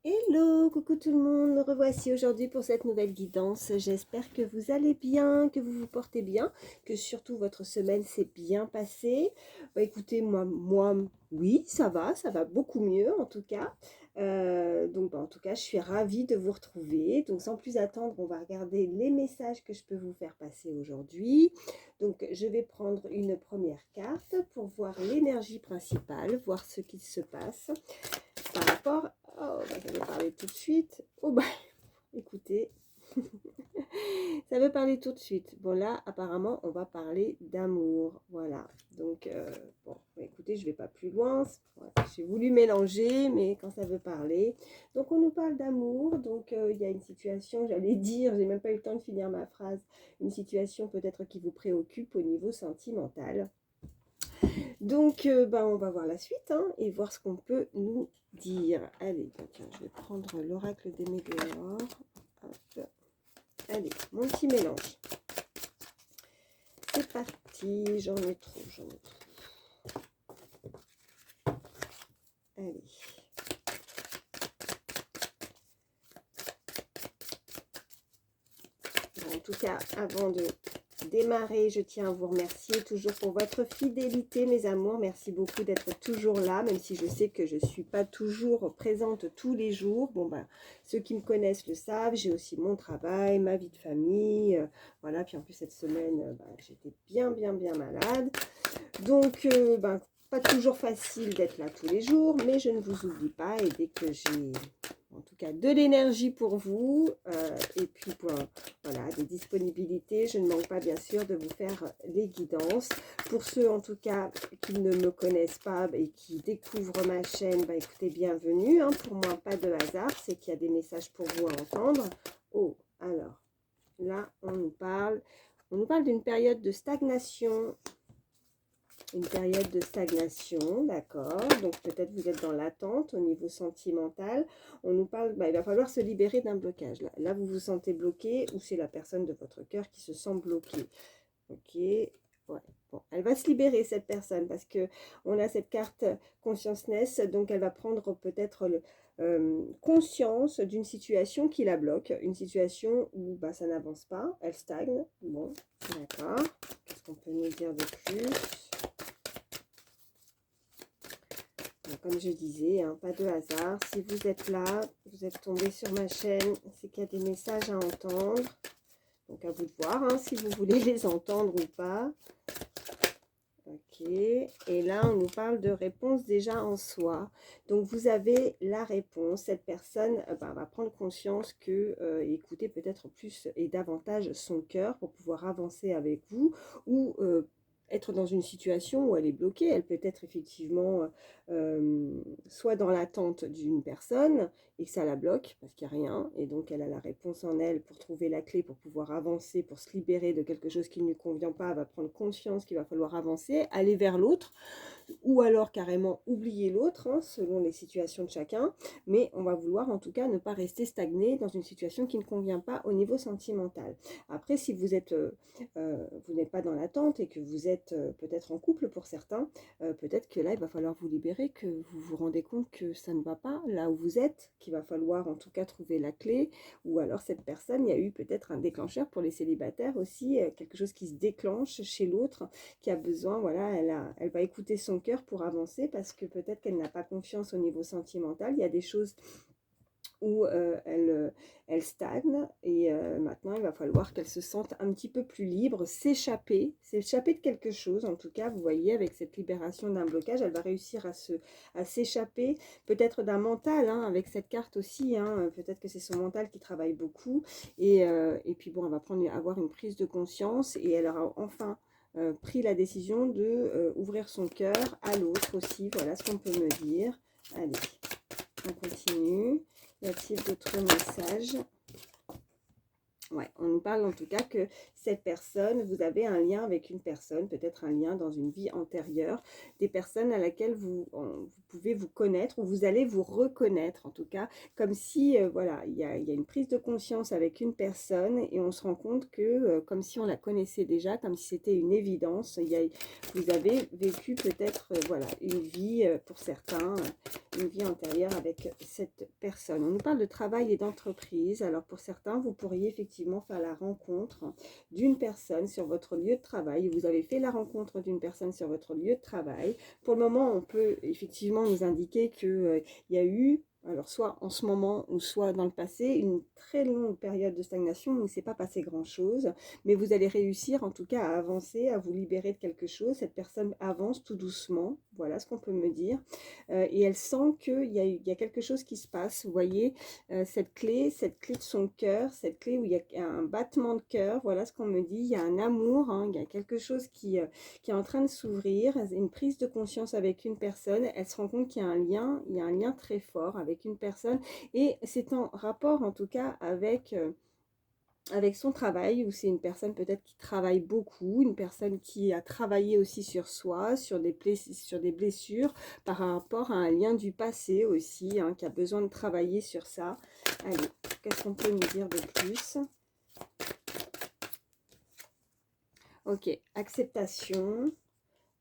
Hello, coucou tout le monde, me revoici aujourd'hui pour cette nouvelle guidance. J'espère que vous allez bien, que vous vous portez bien, que surtout votre semaine s'est bien passée. Écoutez, moi, oui, ça va beaucoup mieux en tout cas. En tout cas, je suis ravie de vous retrouver. Donc, sans plus attendre, on va regarder les messages que je peux vous faire passer aujourd'hui. Donc, je vais prendre une première carte pour voir l'énergie principale, voir ce qui se passe par rapport. Oh, je vais parler tout de suite. Oh, écoutez, ça veut parler tout de suite. Bon, là, apparemment, on va parler d'amour. Voilà. Donc, écoutez, je vais pas plus loin. Voilà, j'ai voulu mélanger, mais quand ça veut parler. Donc, on nous parle d'amour. Donc, il y a une situation, j'allais dire, j'ai même pas eu le temps de finir ma phrase, une situation peut-être qui vous préoccupe au niveau sentimental. Donc, on va voir la suite et voir ce qu'on peut nous dire. Allez, tiens, je vais prendre l'oracle des météores. Hop. Allez, mon petit mélange. C'est parti, j'en ai trop. Allez. En tout cas, avant de démarrer, je tiens à vous remercier toujours pour votre fidélité, mes amours. Merci beaucoup d'être toujours là, même si je sais que je ne suis pas toujours présente tous les jours. Ceux qui me connaissent le savent, j'ai aussi mon travail, ma vie de famille. Voilà, puis en plus cette semaine, j'étais bien malade. Donc, pas toujours facile d'être là tous les jours, mais je ne vous oublie pas. Et dès que j'ai, en tout cas, de l'énergie pour vous, et puis voilà, des disponibilités, je ne manque pas, bien sûr, de vous faire les guidances. Pour ceux, en tout cas, qui ne me connaissent pas et qui découvrent ma chaîne, écoutez, bienvenue. Pour moi, pas de hasard, c'est qu'il y a des messages pour vous à entendre. Oh, alors, là, on nous parle d'une période de stagnation. Une période de stagnation, d'accord. Donc peut-être vous êtes dans l'attente au niveau sentimental. On nous parle, il va falloir se libérer d'un blocage. Là, vous vous sentez bloqué ou c'est la personne de votre cœur qui se sent bloquée. Ok, ouais. Bon, elle va se libérer cette personne parce que on a cette carte consciousness, donc elle va prendre peut-être conscience d'une situation qui la bloque, une situation où ça n'avance pas, elle stagne. Bon, d'accord. Qu'est-ce qu'on peut nous dire de plus? Comme je disais, pas de hasard. Si vous êtes là, vous êtes tombé sur ma chaîne, c'est qu'il y a des messages à entendre. Donc à vous de voir si vous voulez les entendre ou pas. Ok. Et là, on nous parle de réponse déjà en soi. Donc vous avez la réponse. Cette personne va prendre conscience que écoutez peut-être plus et davantage son cœur pour pouvoir avancer avec vous ou être dans une situation où elle est bloquée. Elle peut être effectivement soit dans l'attente d'une personne et que ça la bloque parce qu'il n'y a rien. Et donc elle a la réponse en elle pour trouver la clé, pour pouvoir avancer, pour se libérer de quelque chose qui ne lui convient pas. Elle va prendre conscience qu'il va falloir avancer, aller vers l'autre ou alors carrément oublier l'autre, selon les situations de chacun, mais on va vouloir en tout cas ne pas rester stagné dans une situation qui ne convient pas au niveau sentimental. Après, si vous êtes, vous n'êtes pas dans l'attente et que vous êtes peut-être en couple pour certains, peut-être que là, il va falloir vous libérer, que vous vous rendez compte que ça ne va pas là où vous êtes, qu'il va falloir en tout cas trouver la clé, ou alors cette personne, il y a eu peut-être un déclencheur pour les célibataires aussi, quelque chose qui se déclenche chez l'autre, qui a besoin, voilà, elle va écouter son cœur pour avancer parce que peut-être qu'elle n'a pas confiance au niveau sentimental. Il y a des choses où elle stagne et maintenant il va falloir qu'elle se sente un petit peu plus libre, s'échapper de quelque chose. En tout cas, vous voyez, avec cette libération d'un blocage, elle va réussir à s'échapper peut-être d'un mental, avec cette carte aussi, peut-être que c'est son mental qui travaille beaucoup et puis bon, elle va avoir une prise de conscience et elle aura enfin pris la décision de ouvrir son cœur à l'autre aussi. Voilà ce qu'on peut me dire. Allez, on continue. Y a-t-il d'autres messages? Ouais, on nous parle en tout cas que cette personne, vous avez un lien avec une personne, peut-être un lien dans une vie antérieure, des personnes à laquelle vous pouvez vous connaître ou vous allez vous reconnaître en tout cas, comme si, voilà, il y a une prise de conscience avec une personne et on se rend compte que, comme si on la connaissait déjà, comme si c'était une évidence, vous avez vécu peut-être, voilà, une vie, pour certains, une vie antérieure avec cette personne. On nous parle de travail et d'entreprise. Alors pour certains, vous pourriez effectivement faire la rencontre d'une personne sur votre lieu de travail. Vous avez fait la rencontre d'une personne sur votre lieu de travail. Pour le moment, on peut effectivement nous indiquer qu'il y a eu, alors soit en ce moment ou soit dans le passé, une très longue période de stagnation où il ne s'est pas passé grand-chose, mais vous allez réussir en tout cas à avancer, à vous libérer de quelque chose. Cette personne avance tout doucement, voilà ce qu'on peut me dire. Et elle sent qu'il y a quelque chose qui se passe. Vous voyez, cette clé de son cœur, cette clé où il y a un battement de cœur, voilà ce qu'on me dit. Il y a un amour, hein, il y a quelque chose qui est en train de s'ouvrir, une prise de conscience avec une personne. Elle se rend compte qu'il y a il y a un lien très fort avec une personne. Et c'est en rapport en tout cas avec son travail, ou c'est une personne peut-être qui travaille beaucoup, une personne qui a travaillé aussi sur soi, sur des blessures, par rapport à un lien du passé aussi, hein, qui a besoin de travailler sur ça. Allez, qu'est-ce qu'on peut nous dire de plus? Ok, acceptation.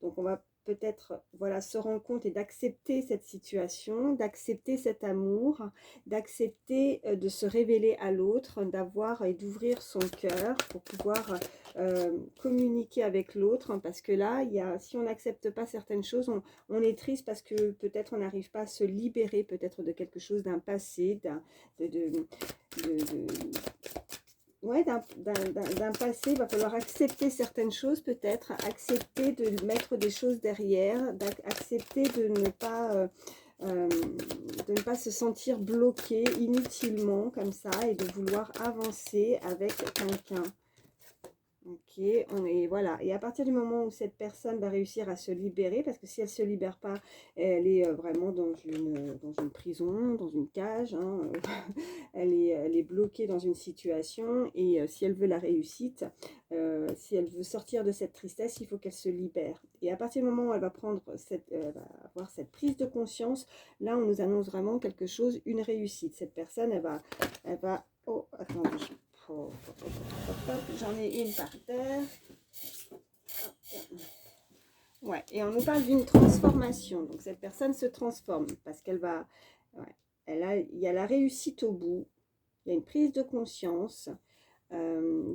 Donc on va peut-être, voilà, se rendre compte et d'accepter cette situation, d'accepter cet amour, d'accepter de se révéler à l'autre, d'avoir et d'ouvrir son cœur pour pouvoir communiquer avec l'autre. Hein, parce que là, si on n'accepte pas certaines choses, on est triste parce que peut-être on n'arrive pas à se libérer peut-être de quelque chose, d'un passé, ouais, d'un passé. Il va falloir accepter certaines choses peut-être, accepter de mettre des choses derrière, accepter de ne pas se sentir bloqué inutilement comme ça et de vouloir avancer avec quelqu'un. Ok, voilà. Et à partir du moment où cette personne va réussir à se libérer, parce que si elle ne se libère pas, elle est vraiment dans une prison, dans une cage, hein, elle est bloquée dans une situation, et si elle veut la réussite, si elle veut sortir de cette tristesse, il faut qu'elle se libère. Et à partir du moment où elle va avoir cette prise de conscience, là on nous annonce vraiment quelque chose, une réussite. Cette personne, elle va, oh, attendez. J'en ai une par terre. Ouais, et on nous parle d'une transformation. Donc cette personne se transforme parce qu'elle va... Ouais, il y a la réussite au bout. Il y a une prise de conscience.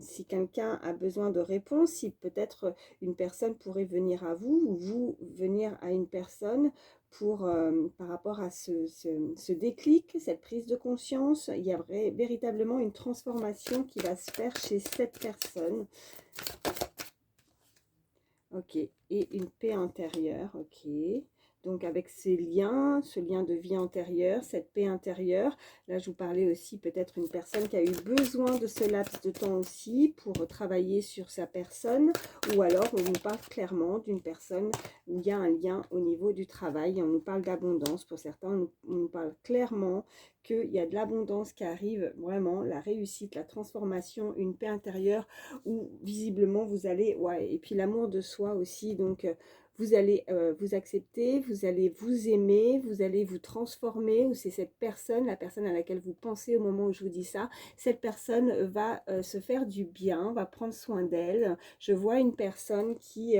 Si quelqu'un a besoin de réponses, si peut-être une personne pourrait venir à vous ou vous venir à une personne par rapport à ce déclic, cette prise de conscience, il y a véritablement une transformation qui va se faire chez cette personne. Ok, et une paix intérieure, ok. Donc avec ces liens, ce lien de vie antérieure, cette paix intérieure, là je vous parlais aussi peut-être une personne qui a eu besoin de ce laps de temps aussi pour travailler sur sa personne, ou alors on nous parle clairement d'une personne où il y a un lien au niveau du travail, on nous parle d'abondance, pour certains on nous parle clairement qu'il y a de l'abondance qui arrive, vraiment la réussite, la transformation, une paix intérieure où visiblement vous allez, ouais, et puis l'amour de soi aussi, donc vous allez vous accepter, vous allez vous aimer, vous allez vous transformer, ou c'est cette personne, la personne à laquelle vous pensez au moment où je vous dis ça, cette personne va se faire du bien, va prendre soin d'elle. Je vois une personne qui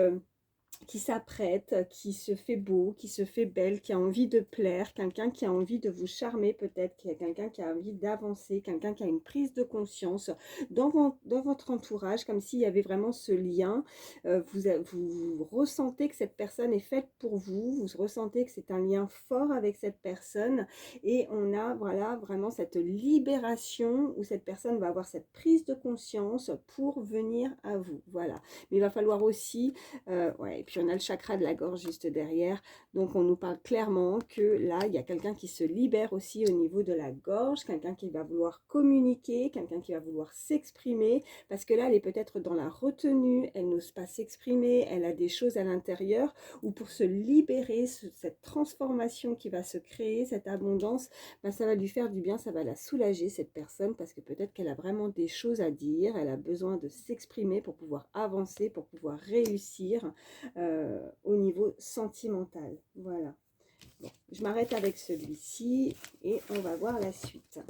s'apprête, qui se fait beau, qui se fait belle, qui a envie de plaire, quelqu'un qui a envie de vous charmer peut-être, quelqu'un qui a envie d'avancer, quelqu'un qui a une prise de conscience dans votre entourage, comme s'il y avait vraiment ce lien. Vous ressentez que cette personne est faite pour vous, vous ressentez que c'est un lien fort avec cette personne, et on a voilà vraiment cette libération où cette personne va avoir cette prise de conscience pour venir à vous. Voilà. Mais il va falloir aussi, ouais, puis on a le chakra de la gorge juste derrière. Donc on nous parle clairement que là, il y a quelqu'un qui se libère aussi au niveau de la gorge, quelqu'un qui va vouloir communiquer, quelqu'un qui va vouloir s'exprimer, parce que là, elle est peut-être dans la retenue, elle n'ose pas s'exprimer, elle a des choses à l'intérieur, ou pour se libérer, cette transformation qui va se créer, cette abondance, ben, ça va lui faire du bien, ça va la soulager, cette personne, parce que peut-être qu'elle a vraiment des choses à dire, elle a besoin de s'exprimer pour pouvoir avancer, pour pouvoir réussir au niveau sentimental. Voilà. Bon, je m'arrête avec celui-ci et on va voir la suite.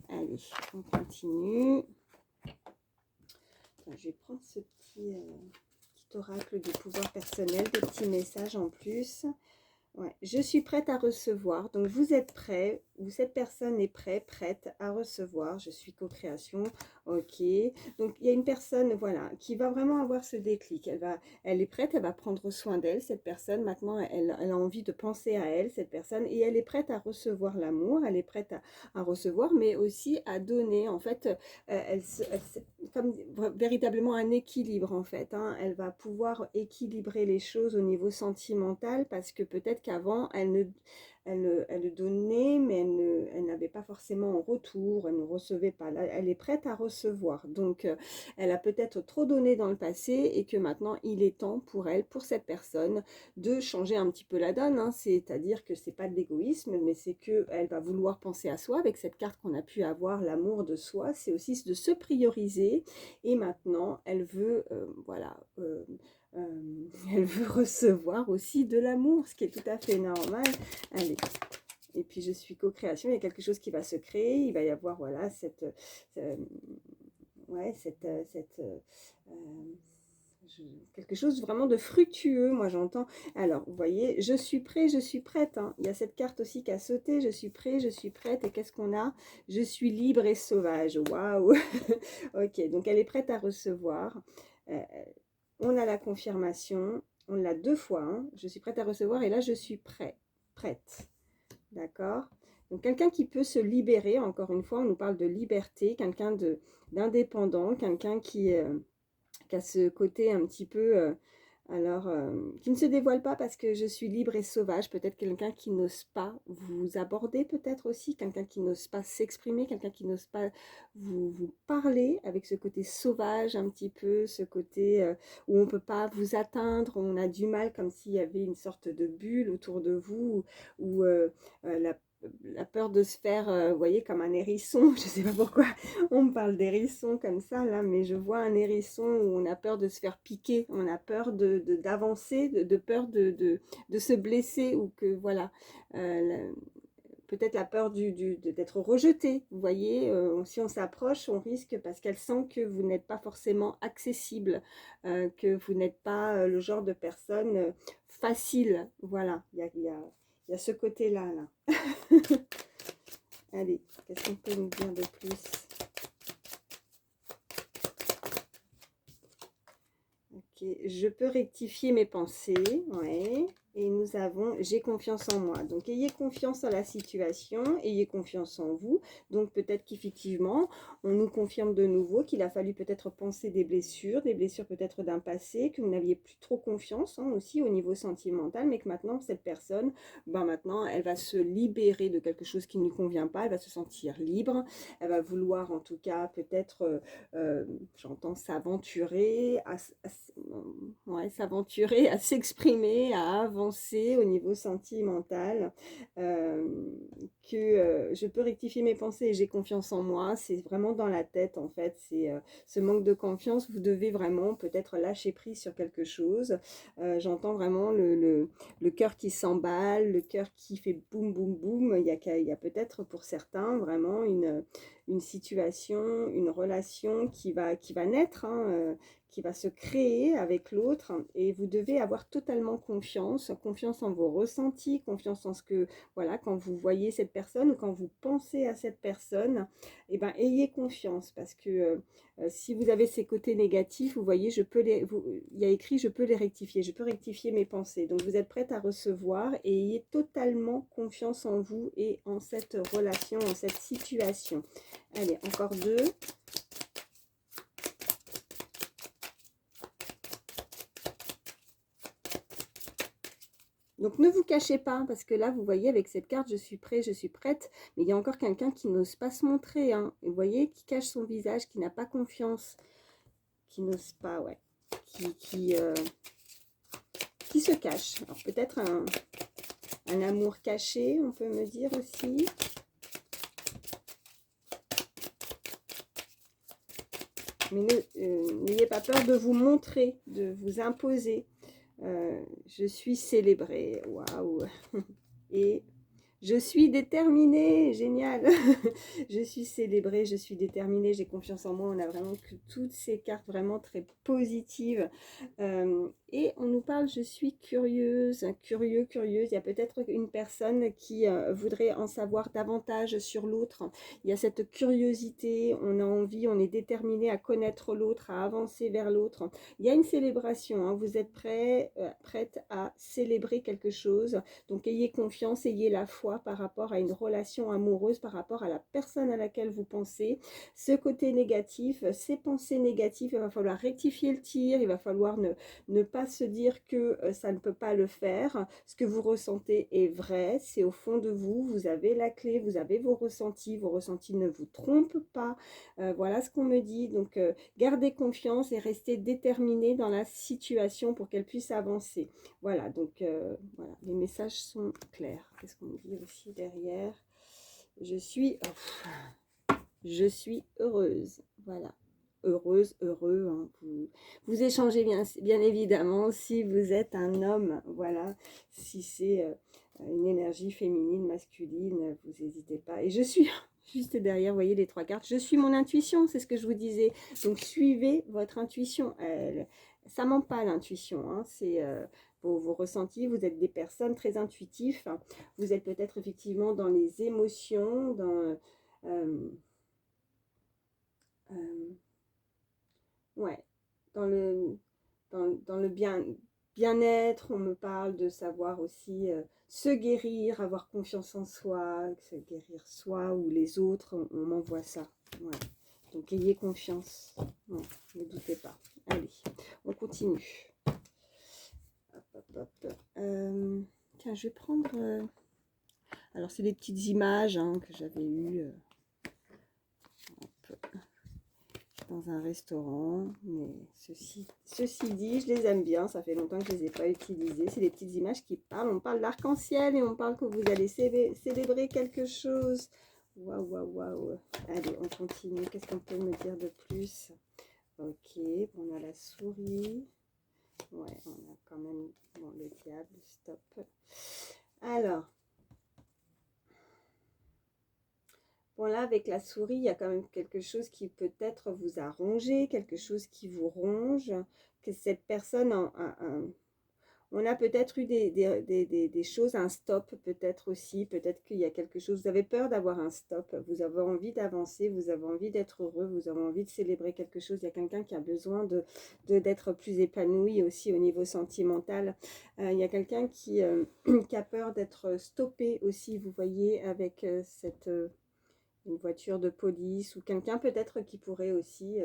Allez, on continue. Enfin, je vais prendre ce petit oracle de pouvoir personnel, des petits messages en plus. Ouais. Je suis prête à recevoir. Donc, vous êtes prêt, ou cette personne est prête à recevoir. Je suis co-création. Ok. Donc, il y a une personne, voilà, qui va vraiment avoir ce déclic. Elle est prête, elle va prendre soin d'elle, cette personne. Maintenant, elle a envie de penser à elle, cette personne. Et elle est prête à recevoir l'amour. Elle est prête à recevoir, mais aussi à donner. En fait, comme véritablement un équilibre, en fait. Hein. Elle va pouvoir équilibrer les choses au niveau sentimental parce que peut-être qu'avant, elle donnait, mais elle n'avait pas forcément en retour, elle ne recevait pas. Là, elle est prête à recevoir. Donc, elle a peut-être trop donné dans le passé et que maintenant, il est temps pour elle, pour cette personne, de changer un petit peu la donne. Hein. C'est-à-dire que c'est pas de l'égoïsme, mais c'est qu'elle va vouloir penser à soi avec cette carte qu'on a pu avoir, l'amour de soi. C'est aussi de se prioriser. Et maintenant, elle veut, voilà... elle veut recevoir aussi de l'amour, ce qui est tout à fait normal. Allez. Et puis je suis co-création, il y a quelque chose qui va se créer, il va y avoir voilà quelque chose vraiment de fructueux, moi j'entends. Alors, vous voyez, je suis prêt, je suis prête. Hein. Il y a cette carte aussi qui a sauté, je suis prêt, je suis prête. Et qu'est-ce qu'on a? Je suis libre et sauvage. Waouh. Ok, donc elle est prête à recevoir. On a la confirmation, on l'a 2 fois, hein. Je suis prête à recevoir et là je suis prête, d'accord? Donc quelqu'un qui peut se libérer, encore une fois, on nous parle de liberté, quelqu'un d'indépendant, quelqu'un qui a ce côté un petit peu alors, qui ne se dévoile pas parce que je suis libre et sauvage. Peut-être quelqu'un qui n'ose pas vous aborder, peut-être aussi. Quelqu'un qui n'ose pas s'exprimer, quelqu'un qui n'ose pas vous parler avec ce côté sauvage un petit peu, ce côté où on ne peut pas vous atteindre, où on a du mal comme s'il y avait une sorte de bulle autour de vous, où la peur de se faire, vous voyez, comme un hérisson, je ne sais pas pourquoi on me parle d'hérisson comme ça, là, mais je vois un hérisson où on a peur de se faire piquer, on a peur d'avancer, de peur de se blesser, ou que, voilà, peut-être la peur d'être rejeté, vous voyez, si on s'approche, on risque, parce qu'elle sent que vous n'êtes pas forcément accessible, que vous n'êtes pas le genre de personne facile, voilà, il y a ce côté-là, là. Allez, qu'est-ce qu'on peut nous dire de plus? Ok, je peux rectifier mes pensées, ouais. Et nous avons, j'ai confiance en moi. Donc, ayez confiance en la situation, ayez confiance en vous. Donc, peut-être qu'effectivement, on nous confirme de nouveau qu'il a fallu peut-être penser des blessures peut-être d'un passé, que vous n'aviez plus trop confiance hein, aussi au niveau sentimental, mais que maintenant, cette personne, ben maintenant, elle va se libérer de quelque chose qui ne lui convient pas, elle va se sentir libre, elle va vouloir en tout cas peut-être, j'entends s'aventurer, s'aventurer, à s'exprimer, à avancer au niveau sentimental, que je peux rectifier mes pensées et j'ai confiance en moi. C'est vraiment dans la tête en fait, c'est ce manque de confiance. Vous devez vraiment peut-être lâcher prise sur quelque chose. J'entends vraiment le cœur qui s'emballe, le cœur qui fait boum boum boum. Il y a peut-être pour certains vraiment une situation, une relation qui va naître, hein, qui va se créer avec l'autre, et vous devez avoir totalement confiance en vos ressentis, confiance en ce que, voilà, quand vous voyez cette personne ou quand vous pensez à cette personne, eh ben, ayez confiance parce que si vous avez ces côtés négatifs, vous voyez, il y a écrit, je peux les rectifier, je peux rectifier mes pensées. Donc, vous êtes prête à recevoir et ayez totalement confiance en vous et en cette relation, en cette situation. Allez, encore 2. Donc ne vous cachez pas, parce que là, vous voyez, avec cette carte, je suis prêt, je suis prête, mais il y a encore quelqu'un qui n'ose pas se montrer, hein. Vous voyez, qui cache son visage, qui n'a pas confiance, qui n'ose pas, ouais, qui se cache. Alors peut-être un amour caché, on peut me dire aussi. Mais n'ayez pas peur de vous montrer, de vous imposer. Je suis célébrée, waouh. Et je suis déterminée, génial. Je suis célébrée, je suis déterminée, j'ai confiance en moi. On a vraiment que toutes ces cartes vraiment très positives. Et on nous parle, je suis curieuse, curieux, curieuse. Il y a peut-être une personne qui voudrait en savoir davantage sur l'autre. Il y a cette curiosité, on a envie, on est déterminé à connaître l'autre, à avancer vers l'autre. Il y a une célébration, hein. Vous êtes prête à célébrer quelque chose. Donc ayez confiance, ayez la foi par rapport à une relation amoureuse, par rapport à la personne à laquelle vous pensez. Ce côté négatif, ces pensées négatives, il va falloir rectifier le tir, il va falloir ne pas se dire que ça ne peut pas le faire. Ce que vous ressentez est vrai, c'est au fond de vous, vous avez la clé, vous avez vos ressentis ne vous trompent pas. Voilà ce qu'on me dit. Donc gardez confiance et restez déterminé dans la situation pour qu'elle puisse avancer. Voilà, donc voilà, les messages sont clairs. Qu'est-ce qu'on me dit aussi derrière? Je suis heureuse. Voilà. Heureuse, heureux. Hein. Vous échangez bien évidemment si vous êtes un homme. Voilà. Si c'est une énergie féminine, masculine, vous n'hésitez pas. Et je suis juste derrière, vous voyez les trois cartes. Je suis mon intuition, c'est ce que je vous disais. Donc suivez votre intuition. Ça ment pas l'intuition. Hein. C'est vos ressentis. Vous êtes des personnes très intuitives. Vous êtes peut-être effectivement dans les émotions, dans... ouais, dans le bien-être, on me parle de savoir aussi se guérir, avoir confiance en soi, se guérir soi ou les autres, on m'envoie ça. Ouais. Donc ayez confiance, non, ne doutez pas. Allez, on continue. Hop, hop, hop. Tiens, je vais prendre... alors c'est des petites images hein, que j'avais eues. Dans un restaurant, mais ceci dit, je les aime bien, ça fait longtemps que je ne les ai pas utilisées. C'est des petites images qui parlent, on parle d'arc-en-ciel et on parle que vous allez célébrer quelque chose. Waouh, waouh, waouh. Allez, on continue, qu'est-ce qu'on peut me dire de plus? Ok, on a la souris. Ouais, on a quand même, bon, le diable, stop. Alors, bon là, avec la souris, il y a quand même quelque chose qui peut-être vous a rongé, quelque chose qui vous ronge, que cette personne, on a peut-être eu des choses, un stop peut-être aussi, peut-être qu'il y a quelque chose, vous avez peur d'avoir un stop, vous avez envie d'avancer, vous avez envie d'être heureux, vous avez envie de célébrer quelque chose, il y a quelqu'un qui a besoin d'être plus épanoui aussi au niveau sentimental, il y a quelqu'un qui a peur d'être stoppé aussi, vous voyez, avec une voiture de police ou quelqu'un peut-être qui pourrait aussi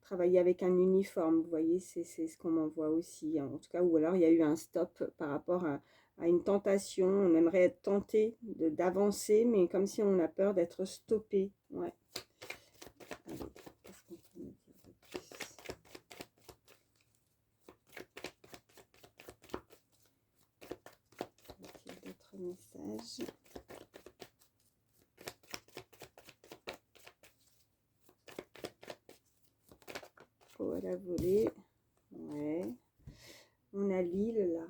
travailler avec un uniforme, vous voyez, c'est ce qu'on m'envoie aussi, en tout cas, ou alors il y a eu un stop par rapport à une tentation, on aimerait être tenté d'avancer, mais comme si on a peur d'être stoppé, ouais. Allez, qu'est-ce qu'on peut me dire de plus? Y a-t-il d'autres messages? Oh, elle a volé. Ouais. On a l'île là.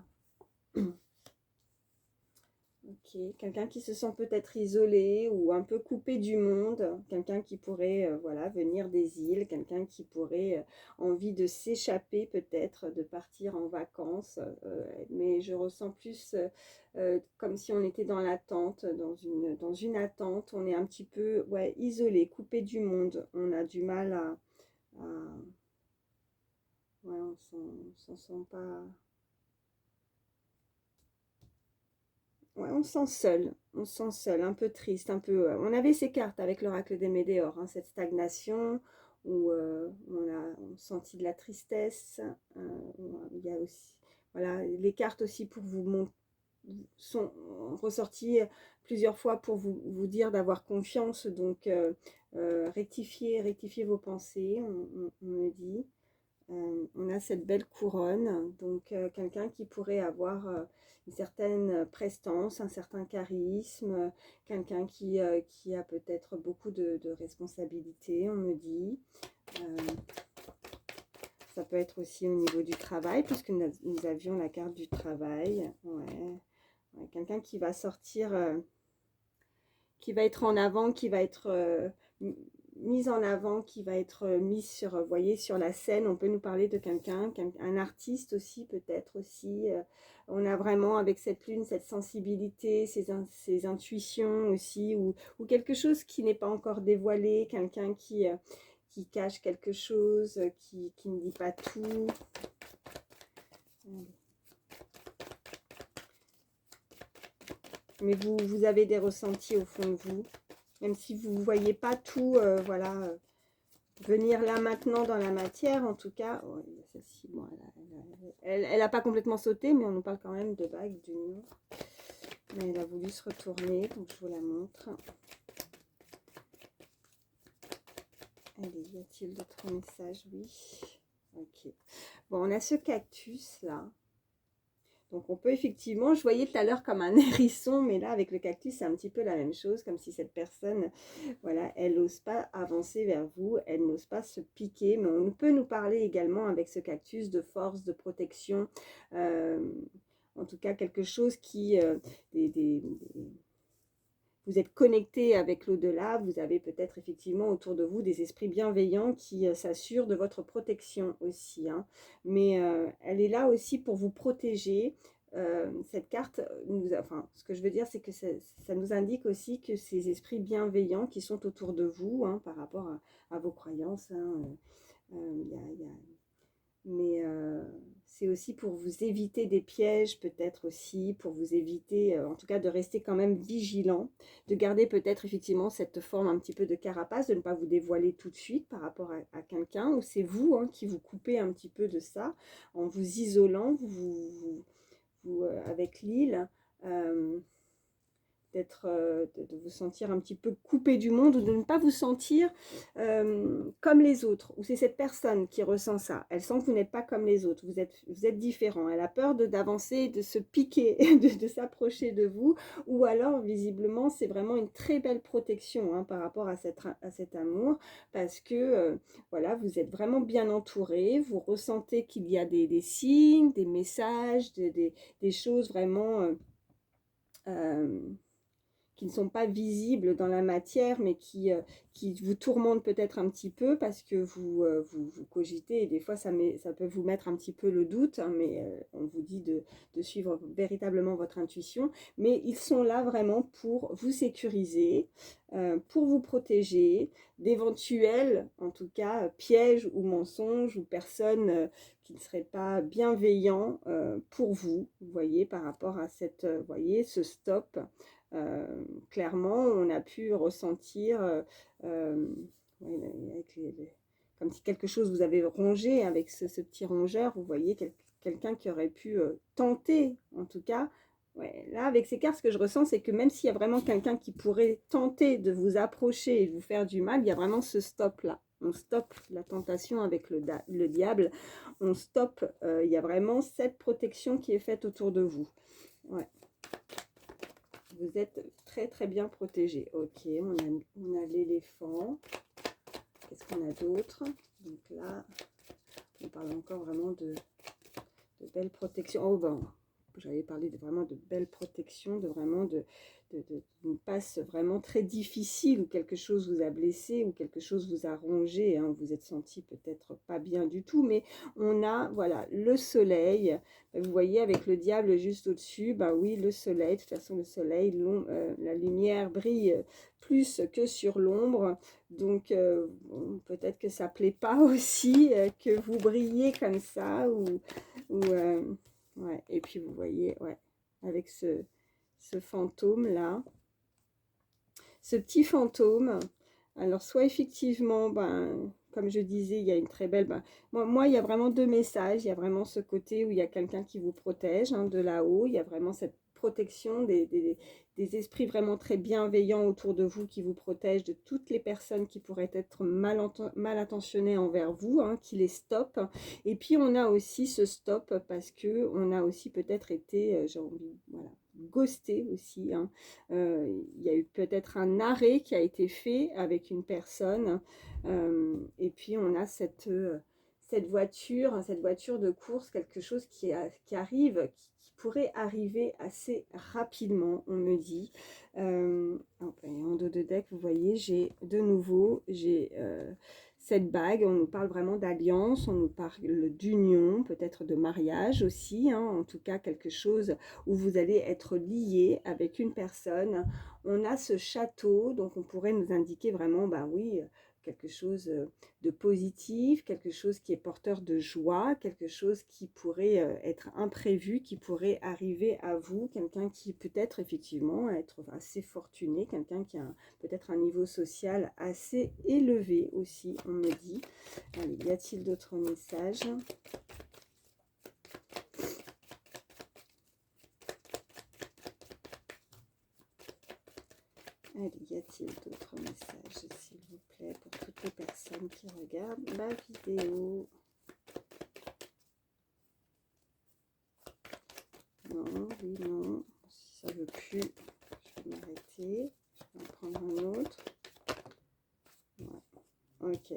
Ok. Quelqu'un qui se sent peut-être isolé ou un peu coupé du monde. Quelqu'un qui pourrait voilà, venir des îles. Quelqu'un qui pourrait envie de s'échapper peut-être, de partir en vacances. Mais je ressens plus comme si on était dans l'attente, dans une attente. On est un petit peu ouais, isolé, coupé du monde. On a du mal à ouais, on s'en sent pas... Ouais, on se sent seul, un peu triste, un peu... on avait ces cartes avec l'oracle des Médéors, hein, cette stagnation, où on a senti de la tristesse, il y a aussi... voilà, les cartes aussi pour vous montrer sont ressorties plusieurs fois pour vous dire d'avoir confiance, donc rectifiez vos pensées, on me dit. On a cette belle couronne, donc quelqu'un qui pourrait avoir une certaine prestance, un certain charisme, quelqu'un qui a peut-être beaucoup de responsabilités, on me dit. Ça peut être aussi au niveau du travail, puisque nous avions la carte du travail. Ouais, quelqu'un qui va sortir, qui va être en avant, qui va être mise en avant, qui va être mise sur, vous voyez, sur la scène. On peut nous parler de quelqu'un, un artiste aussi, peut-être aussi. On a vraiment avec cette lune, cette sensibilité, ces intuitions aussi, ou quelque chose qui n'est pas encore dévoilé, quelqu'un qui cache quelque chose, qui ne dit pas tout. Mais vous avez des ressentis au fond de vous, même si vous ne voyez pas tout, voilà, venir là maintenant dans la matière, en tout cas. Oh, celle-ci, bon, elle n'a pas complètement sauté, mais on nous parle quand même de bague, d'union. Mais elle a voulu se retourner, donc je vous la montre. Allez, y a-t-il d'autres messages? Oui. Ok. Bon, on a ce cactus là. Donc on peut effectivement, je voyais tout à l'heure comme un hérisson, mais là avec le cactus c'est un petit peu la même chose, comme si cette personne, voilà, elle n'ose pas avancer vers vous, elle n'ose pas se piquer, mais on peut nous parler également avec ce cactus de force, de protection, en tout cas quelque chose qui, vous êtes connecté avec l'au-delà, vous avez peut-être effectivement autour de vous des esprits bienveillants qui s'assurent de votre protection aussi. Hein. Mais elle est là aussi pour vous protéger. Cette carte, enfin, ce que je veux dire, c'est que ça nous indique aussi que ces esprits bienveillants qui sont autour de vous, hein, par rapport à vos croyances, hein, mais c'est aussi pour vous éviter des pièges, peut-être aussi, pour vous éviter, en tout cas, de rester quand même vigilant, de garder peut-être effectivement cette forme un petit peu de carapace, de ne pas vous dévoiler tout de suite par rapport à quelqu'un, ou c'est vous hein, qui vous coupez un petit peu de ça, en vous isolant, avec l'île. D'être, de vous sentir un petit peu coupé du monde ou de ne pas vous sentir comme les autres. Ou c'est cette personne qui ressent ça. Elle sent que vous n'êtes pas comme les autres. Vous êtes différent. Elle a peur d'avancer, de se piquer, de s'approcher de vous. Ou alors, visiblement, c'est vraiment une très belle protection hein, par rapport à cet amour. Parce que, voilà, vous êtes vraiment bien entouré. Vous ressentez qu'il y a des signes, des messages, des choses vraiment... qui ne sont pas visibles dans la matière, mais qui vous tourmentent peut-être un petit peu parce que vous cogitez et des fois ça peut vous mettre un petit peu le doute, hein, mais on vous dit de suivre véritablement votre intuition. Mais ils sont là vraiment pour vous sécuriser, pour vous protéger d'éventuels, en tout cas, pièges ou mensonges ou personnes qui ne seraient pas bienveillants pour vous, vous voyez, par rapport à cette, voyez, ce stop. Clairement, on a pu ressentir avec comme si quelque chose vous avait rongé avec ce petit rongeur, vous voyez, quelqu'un qui aurait pu tenter, en tout cas. Ouais, là, avec ces cartes, ce que je ressens, c'est que même s'il y a vraiment quelqu'un qui pourrait tenter de vous approcher et de vous faire du mal, il y a vraiment ce stop-là. On stoppe la tentation avec le diable. On stoppe, il y a vraiment cette protection qui est faite autour de vous. Ouais. Vous êtes très très bien protégé. Ok, on a l'éléphant. Qu'est-ce qu'on a d'autre? Donc là, on parle encore vraiment de belles protections. Oh ben, j'avais parlé vraiment de belles protections, d'une passe vraiment très difficile où quelque chose vous a blessé, ou quelque chose vous a rongé, hein, vous êtes senti peut-être pas bien du tout, mais on a, voilà, le soleil, vous voyez avec le diable juste au-dessus, bah oui, le soleil, de toute façon le soleil, la lumière brille plus que sur l'ombre, donc bon, peut-être que ça plaît pas aussi que vous brillez comme ça, ouais, et puis vous voyez, ouais, avec ce fantôme-là, ce petit fantôme. Alors, soit effectivement, ben, comme je disais, il y a une très belle... moi, il y a vraiment deux messages. Il y a vraiment ce côté où il y a quelqu'un qui vous protège hein, de là-haut. Il y a vraiment cette protection des esprits vraiment très bienveillants autour de vous qui vous protègent de toutes les personnes qui pourraient être mal intentionnées envers vous, hein, qui les stoppent. Et puis, on a aussi ce stop parce qu'on a aussi peut-être été, j'ai envie, voilà, ghosté aussi. Hein. Il y a eu peut-être un arrêt qui a été fait avec une personne. Et puis, on a cette voiture de course, quelque chose qui arrive, qui pourrait arriver assez rapidement, on me dit. En dos de deck, vous voyez, j'ai de nouveau, cette bague. On nous parle vraiment d'alliance, on nous parle d'union, peut-être de mariage aussi, hein, en tout cas quelque chose où vous allez être lié avec une personne. On a ce château, donc on pourrait nous indiquer vraiment, bah oui, quelque chose de positif, quelque chose qui est porteur de joie, quelque chose qui pourrait être imprévu, qui pourrait arriver à vous, quelqu'un qui peut-être effectivement être assez fortuné, quelqu'un qui a peut-être un niveau social assez élevé aussi, on me dit. Allez, y a-t-il d'autres messages ? Allez, y a-t-il d'autres messages, s'il vous plaît, pour toutes les personnes qui regardent la vidéo? Non, oui, non. Si ça ne veut plus, je vais m'arrêter. Je vais en prendre un autre. Ouais. Ok.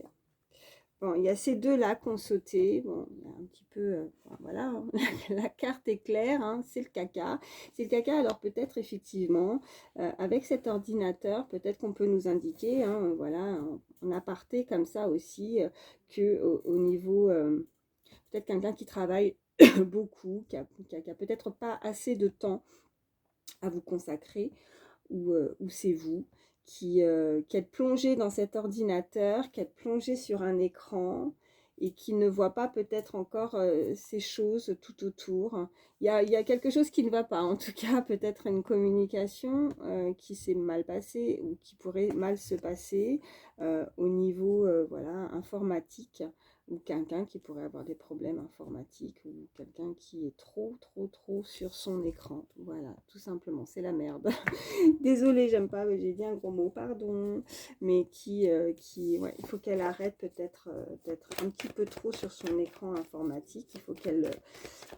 Bon, il y a ces deux-là qui ont sauté. Bon, il y a un petit peu... voilà, hein. La carte est claire, hein, c'est le caca. C'est le caca, alors peut-être effectivement, avec cet ordinateur, peut-être qu'on peut nous indiquer, hein, voilà, en aparté comme ça aussi, que au niveau... peut-être quelqu'un qui travaille beaucoup, qui a peut-être pas assez de temps à vous consacrer, ou c'est vous qui êtes plongé dans cet ordinateur, qui êtes plongé sur un écran et qui ne voit pas peut-être encore ces choses tout autour. Il y a quelque chose qui ne va pas, en tout cas peut-être une communication qui s'est mal passée ou qui pourrait mal se passer au niveau voilà, informatique, ou quelqu'un qui pourrait avoir des problèmes informatiques, ou quelqu'un qui est trop sur son écran. Voilà, tout simplement, c'est la merde. Désolée, j'aime pas, j'ai dit un gros mot, pardon. Mais ouais, il faut qu'elle arrête peut-être d'être un petit peu trop sur son écran informatique. Il faut qu'elle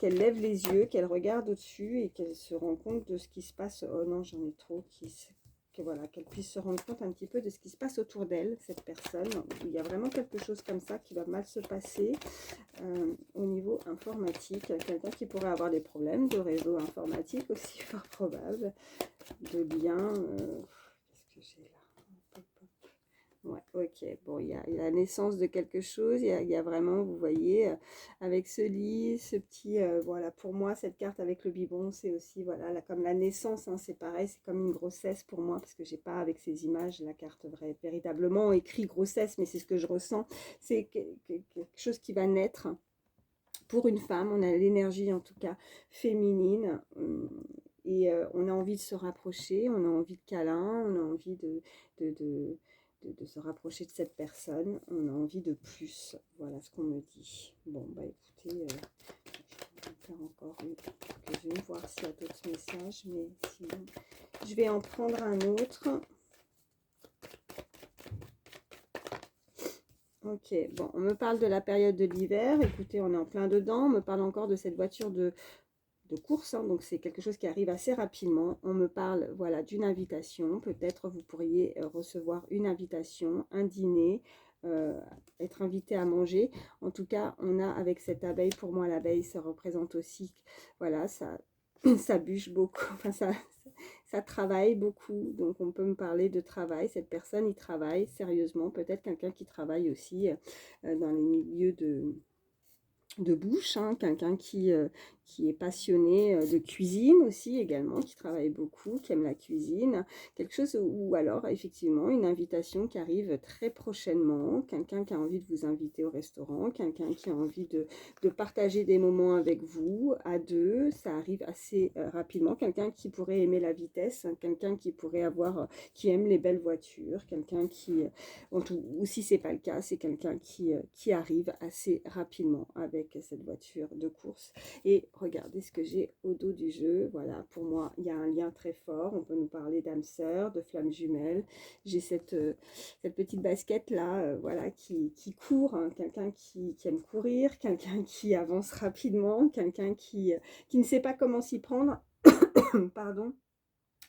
lève les yeux, qu'elle regarde au-dessus et qu'elle se rende compte de ce qui se passe. Oh non, j'en ai trop voilà, qu'elle puisse se rendre compte un petit peu de ce qui se passe autour d'elle, cette personne. Il y a vraiment quelque chose comme ça qui va mal se passer au niveau informatique. Quelqu'un qui pourrait avoir des problèmes de réseau informatique aussi, fort probable. De lien. Qu'est-ce que j'ai là? Ouais, ok. Bon, il y a la naissance de quelque chose. Il y a vraiment, vous voyez, avec ce lit, ce petit... voilà, pour moi, cette carte avec le biberon, c'est aussi, voilà, là, comme la naissance, hein, c'est pareil, c'est comme une grossesse pour moi, parce que j'ai pas, avec ces images, la carte véritablement écrit grossesse, mais c'est ce que je ressens. C'est quelque chose qui va naître pour une femme. On a l'énergie, en tout cas, féminine. Et on a envie de se rapprocher, on a envie de câlin, on a envie de se rapprocher de cette personne, on a envie de plus. Voilà ce qu'on me dit. Bon, bah écoutez, je vais faire encore quelques-unes, voir s'il y a d'autres messages, mais sinon, je vais en prendre un autre. Ok, bon, on me parle de la période de l'hiver. Écoutez, on est en plein dedans. On me parle encore de cette voiture de course, hein, donc c'est quelque chose qui arrive assez rapidement. On me parle, voilà, d'une invitation. Peut-être vous pourriez recevoir une invitation, un dîner, être invité à manger. En tout cas, on a avec cette abeille, pour moi l'abeille, ça représente aussi, voilà, ça bûche beaucoup, enfin ça travaille beaucoup, donc on peut me parler de travail. Cette personne y travaille sérieusement, peut-être quelqu'un qui travaille aussi dans les milieux de bouche, hein, quelqu'un qui qui est passionné de cuisine aussi également, qui travaille beaucoup, qui aime la cuisine. Quelque chose, ou alors effectivement une invitation qui arrive très prochainement, quelqu'un qui a envie de vous inviter au restaurant, quelqu'un qui a envie de partager des moments avec vous, à deux, ça arrive assez rapidement, quelqu'un qui pourrait aimer la vitesse, quelqu'un qui pourrait avoir, qui aime les belles voitures, quelqu'un qui, ou si c'est pas le cas, c'est quelqu'un qui arrive assez rapidement avec cette voiture de course. Et regardez ce que j'ai au dos du jeu. Voilà, pour moi, il y a un lien très fort. On peut nous parler d'âme sœur, de flamme jumelle. J'ai cette petite basket là, voilà, qui court, hein, quelqu'un qui aime courir, quelqu'un qui avance rapidement, quelqu'un qui ne sait pas comment s'y prendre, pardon,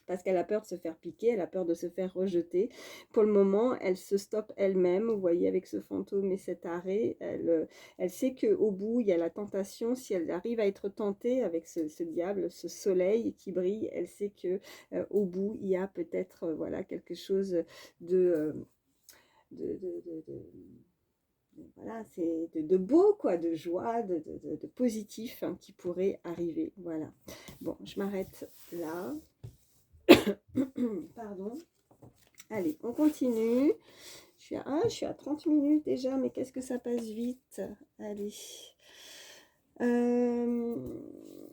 parce qu'elle a peur de se faire piquer, elle a peur de se faire rejeter. Pour le moment, elle se stoppe elle-même, vous voyez, avec ce fantôme et cet arrêt. Elle sait qu'au bout, il y a la tentation. Si elle arrive à être tentée avec ce diable, ce soleil qui brille, elle sait que au bout, il y a peut-être voilà, quelque chose de, voilà, c'est de beau, quoi, de joie, de positif, hein, qui pourrait arriver. Voilà. Bon, je m'arrête là. Pardon. Allez, on continue. Je suis à 30 minutes déjà, mais qu'est-ce que ça passe vite. Allez.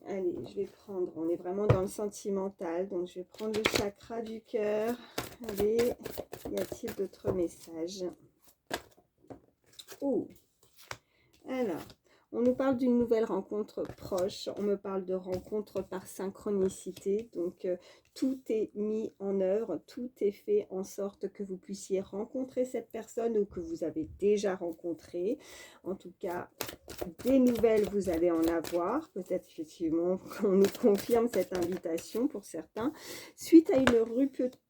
Allez, je vais prendre, on est vraiment dans le sentimental, donc je vais prendre le chakra du cœur. Allez, y a-t-il d'autres messages? Oh, alors, on nous parle d'une nouvelle rencontre proche, on me parle de rencontre par synchronicité, donc tout est mis en œuvre, tout est fait en sorte que vous puissiez rencontrer cette personne ou que vous avez déjà rencontré. En tout cas, des nouvelles, vous allez en avoir, peut-être effectivement qu'on nous confirme cette invitation pour certains. Suite à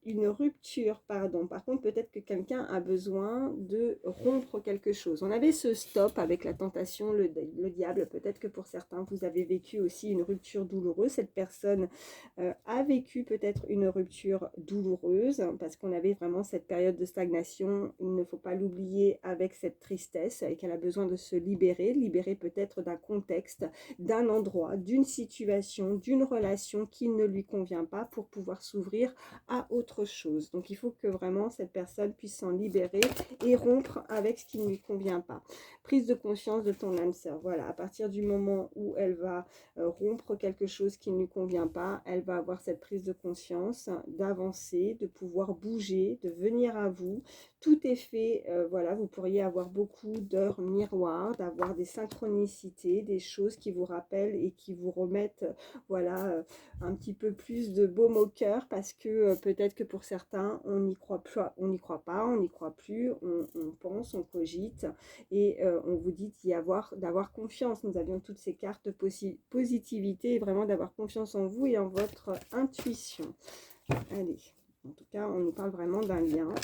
une rupture, pardon. Par contre, peut-être que quelqu'un a besoin de rompre quelque chose. On avait ce stop avec la tentation, le diable. Peut-être que pour certains, vous avez vécu aussi une rupture douloureuse. Cette personne a vécu peut-être une rupture douloureuse parce qu'on avait vraiment cette période de stagnation. Il ne faut pas l'oublier avec cette tristesse et qu'elle a besoin de se libérer peut-être d'un contexte, d'un endroit, d'une situation, d'une relation qui ne lui convient pas pour pouvoir s'ouvrir à autre chose. Donc il faut que vraiment cette personne puisse s'en libérer et rompre avec ce qui ne lui convient pas. Prise de conscience de ton âme sœur. Voilà, à partir du moment où elle va rompre quelque chose qui ne lui convient pas, elle va avoir cette prise de conscience, d'avancer, de pouvoir bouger, de venir à vous. Tout est fait, voilà, vous pourriez avoir beaucoup d'heures miroirs, d'avoir des synchronicités, des choses qui vous rappellent et qui vous remettent, voilà, un petit peu plus de baume au cœur parce que peut-être que pour certains, on n'y croit pas, on n'y croit plus, on pense, on cogite et on vous dit d'avoir confiance. Nous avions toutes ces cartes positivité et vraiment d'avoir confiance en vous et en votre intuition. Allez, en tout cas, on nous parle vraiment d'un lien.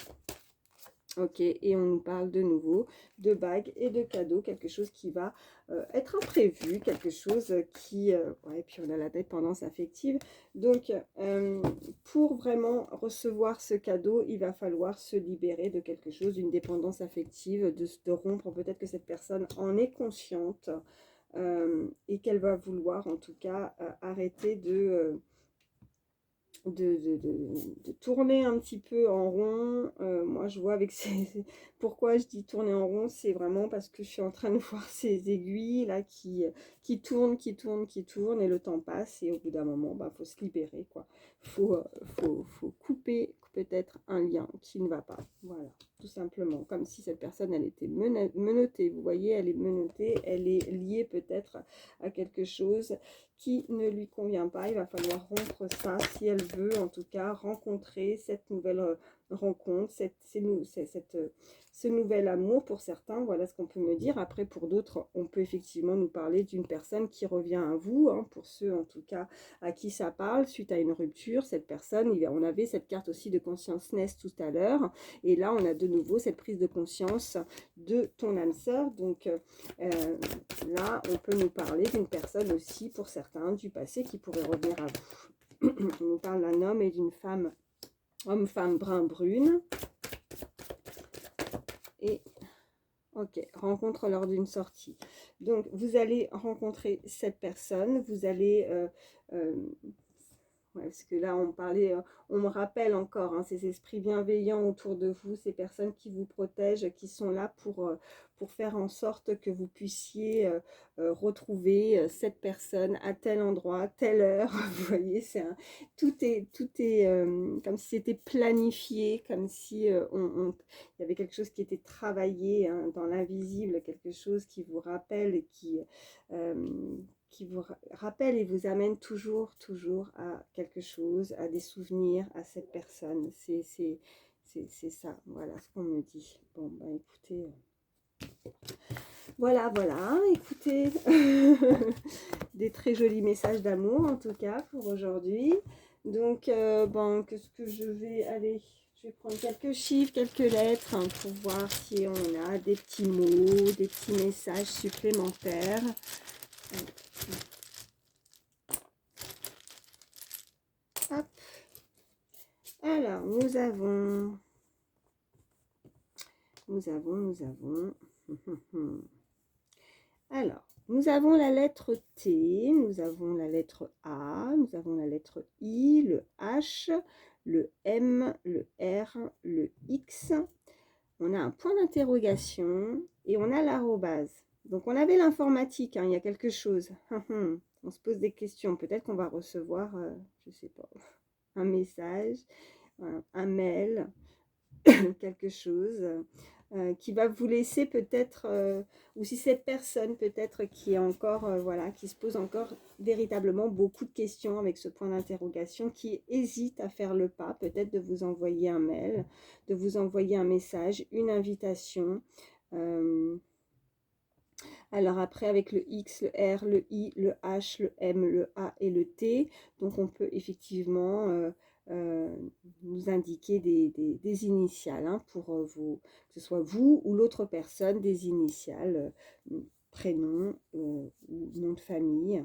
Ok, et on nous parle de nouveau de bagues et de cadeaux, quelque chose qui va être imprévu, quelque chose qui... ouais, et puis on a la dépendance affective. Donc, pour vraiment recevoir ce cadeau, il va falloir se libérer de quelque chose, d'une dépendance affective, de rompre. Peut-être que cette personne en est consciente et qu'elle va vouloir en tout cas arrêter de tourner un petit peu en rond. Moi je vois avec pourquoi je dis tourner en rond, c'est vraiment parce que je suis en train de voir ces aiguilles là qui tournent et le temps passe et au bout d'un moment bah, faut se libérer quoi. Faut couper peut-être un lien qui ne va pas, voilà, tout simplement, comme si cette personne elle était menottée, vous voyez, elle est menottée, elle est liée peut-être à quelque chose qui ne lui convient pas. Il va falloir rompre ça si elle veut en tout cas rencontrer cette nouvelle rencontre, ce nouvel amour pour certains. Voilà ce qu'on peut me dire. Après pour d'autres, on peut effectivement nous parler d'une personne qui revient à vous, hein, pour ceux en tout cas à qui ça parle, suite à une rupture. Cette personne, on avait cette carte aussi de consciousness tout à l'heure, et là on a de nouveau cette prise de conscience de ton âme sœur. Donc là on peut nous parler d'une personne aussi pour certains du passé qui pourrait revenir à vous. On nous parle d'un homme et d'une femme, homme-femme brun-brune. Et ok, rencontre lors d'une sortie. Donc, vous allez rencontrer cette personne, vous allez... ouais, parce que là, on parlait, on me rappelle encore, hein, ces esprits bienveillants autour de vous, ces personnes qui vous protègent, qui sont là pour faire en sorte que vous puissiez retrouver cette personne à tel endroit, telle heure. Vous voyez, tout est comme si c'était planifié, comme si il y avait quelque chose qui était travaillé, hein, dans l'invisible, quelque chose qui vous rappelle et qui vous rappelle et vous amène toujours à quelque chose, à des souvenirs, à cette personne. C'est ça, voilà ce qu'on me dit. Bon, bah écoutez, voilà, écoutez, des très jolis messages d'amour en tout cas pour aujourd'hui. Donc, bon, qu'est-ce que je vais aller... Je vais prendre quelques chiffres, quelques lettres, hein, pour voir si on a des petits mots, des petits messages supplémentaires. Hop. Alors, nous avons... Alors, nous avons la lettre T, nous avons la lettre A, nous avons la lettre I, le H, le M, le R, le X. On a un point d'interrogation et on a l'arrobase. Donc, on avait l'informatique, hein, il y a quelque chose. On se pose des questions. Peut-être qu'on va recevoir, je ne sais pas, un message, un mail, quelque chose qui va vous laisser peut-être, ou si cette personne peut-être qui est encore, voilà, qui se pose encore véritablement beaucoup de questions avec ce point d'interrogation, qui hésite à faire le pas, peut-être de vous envoyer un mail, de vous envoyer un message, une invitation. Alors après, avec le X, le R, le I, le H, le M, le A et le T, donc on peut effectivement nous indiquer des initiales, hein, pour vous, que ce soit vous ou l'autre personne, des initiales, prénom ou nom de famille.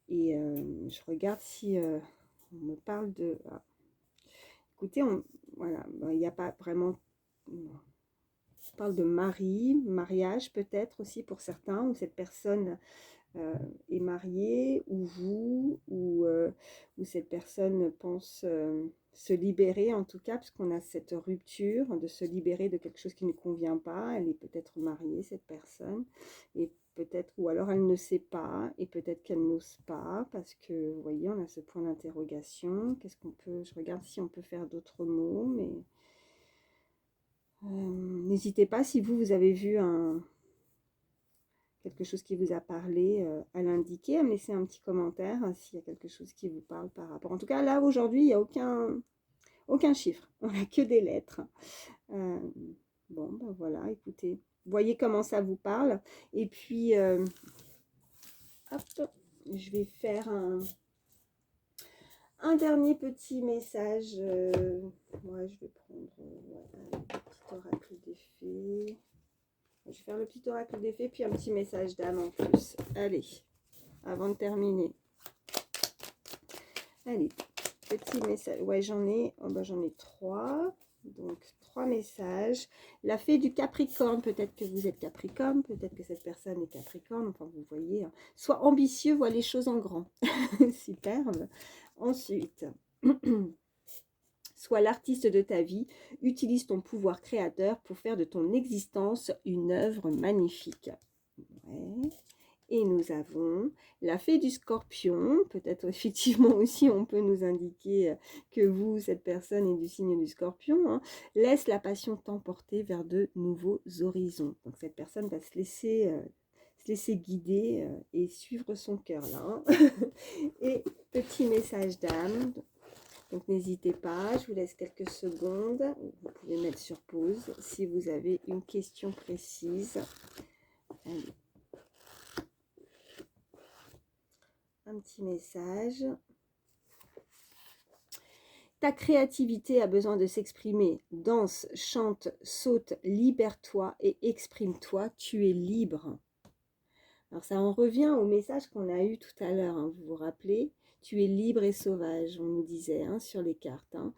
Et je regarde si on me parle de... Ah, écoutez, voilà, il n'y a pas vraiment... On parle de mariage peut-être aussi pour certains, où cette personne est mariée, ou vous, ou cette personne pense se libérer en tout cas, parce qu'on a cette rupture de se libérer de quelque chose qui ne convient pas. Elle est peut-être mariée, cette personne, et peut-être, ou alors elle ne sait pas, et peut-être qu'elle n'ose pas, parce que, vous voyez, on a ce point d'interrogation. Qu'est-ce qu'on peut... Je regarde si on peut faire d'autres mots, mais... n'hésitez pas, si vous avez vu quelque chose qui vous a parlé, à l'indiquer, à me laisser un petit commentaire s'il y a quelque chose qui vous parle par rapport. En tout cas, là, aujourd'hui, il n'y a aucun chiffre. On n'a que des lettres. Bon, ben voilà, écoutez. Voyez comment ça vous parle. Et puis, hop, je vais faire un dernier petit message. Moi, je vais prendre un petit oracle des fées. Je vais faire le petit oracle des fées, puis un petit message d'âme en plus. Allez, avant de terminer. Allez, petit message. Ouais, j'en ai 3. Donc, 3 messages. La fée du Capricorne, peut-être que vous êtes Capricorne, peut-être que cette personne est Capricorne. Enfin, vous voyez. Hein. Sois ambitieux, vois les choses en grand. Superbe. Ensuite... Sois l'artiste de ta vie, utilise ton pouvoir créateur pour faire de ton existence une œuvre magnifique. Ouais. Et nous avons la fée du Scorpion. Peut-être effectivement aussi on peut nous indiquer que vous, cette personne, est du signe du Scorpion. Hein. Laisse la passion t'emporter vers de nouveaux horizons. Donc cette personne va se laisser guider et suivre son cœur là. Hein. Et petit message d'âme. Donc n'hésitez pas, je vous laisse quelques secondes. Vous pouvez mettre sur pause si vous avez une question précise. Allez. Un petit message. Ta créativité a besoin de s'exprimer. Danse, chante, saute, libère-toi et exprime-toi. Tu es libre. Alors ça en revient au message qu'on a eu tout à l'heure, hein, vous vous rappelez? Tu es libre et sauvage, on nous disait, hein, sur les cartes. Hein.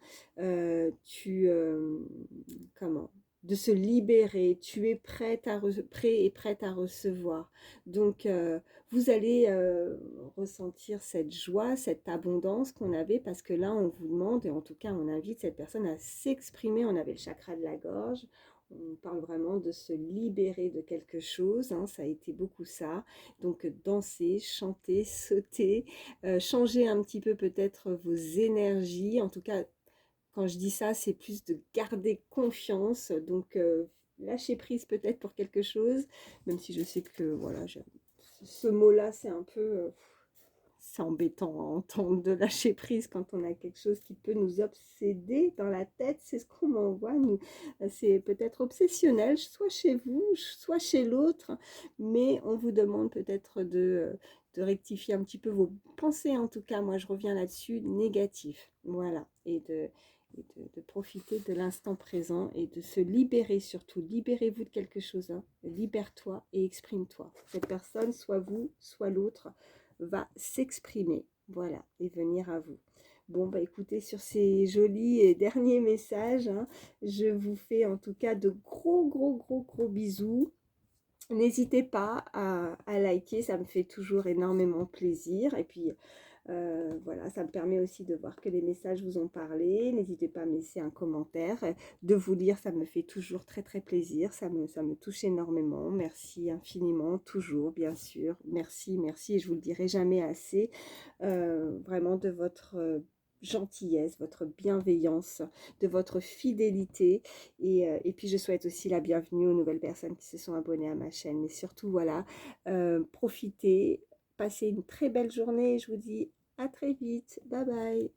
Comment? de se libérer. Tu es prêt et prête à recevoir. Donc, vous allez ressentir cette joie, cette abondance qu'on avait, parce que là, on vous demande, et en tout cas, on invite cette personne à s'exprimer. On avait le chakra de la gorge. On parle vraiment de se libérer de quelque chose, hein, ça a été beaucoup ça. Donc, danser, chanter, sauter, changer un petit peu peut-être vos énergies. En tout cas, quand je dis ça, c'est plus de garder confiance. Donc, lâcher prise peut-être pour quelque chose, même si je sais que, voilà, ce mot-là, c'est un peu... c'est embêtant à entendre de lâcher prise quand on a quelque chose qui peut nous obséder dans la tête. C'est ce qu'on m'envoie. C'est peut-être obsessionnel, soit chez vous, soit chez l'autre. Mais on vous demande peut-être de rectifier un petit peu vos pensées. En tout cas, moi, je reviens là-dessus, négatif. Voilà. Et de profiter de l'instant présent et de se libérer surtout. Libérez-vous de quelque chose. Hein. Libère-toi et exprime-toi. Cette personne, soit vous, soit l'autre, va s'exprimer, voilà, et venir à vous. Bon, bah écoutez, sur ces jolis et derniers messages, hein, je vous fais en tout cas de gros bisous. N'hésitez pas à liker, ça me fait toujours énormément plaisir. Et puis, voilà, ça me permet aussi de voir que les messages vous ont parlé. N'hésitez pas à me laisser un commentaire. De vous lire, ça me fait toujours très plaisir. Ça me touche énormément. Merci infiniment, toujours, bien sûr. Merci, merci. Et je vous le dirai jamais assez. Vraiment de votre gentillesse, votre bienveillance, de votre fidélité. Et puis, je souhaite aussi la bienvenue aux nouvelles personnes qui se sont abonnées à ma chaîne. Mais surtout, voilà, profitez. Passez une très belle journée. Je vous dis à très vite. Bye bye.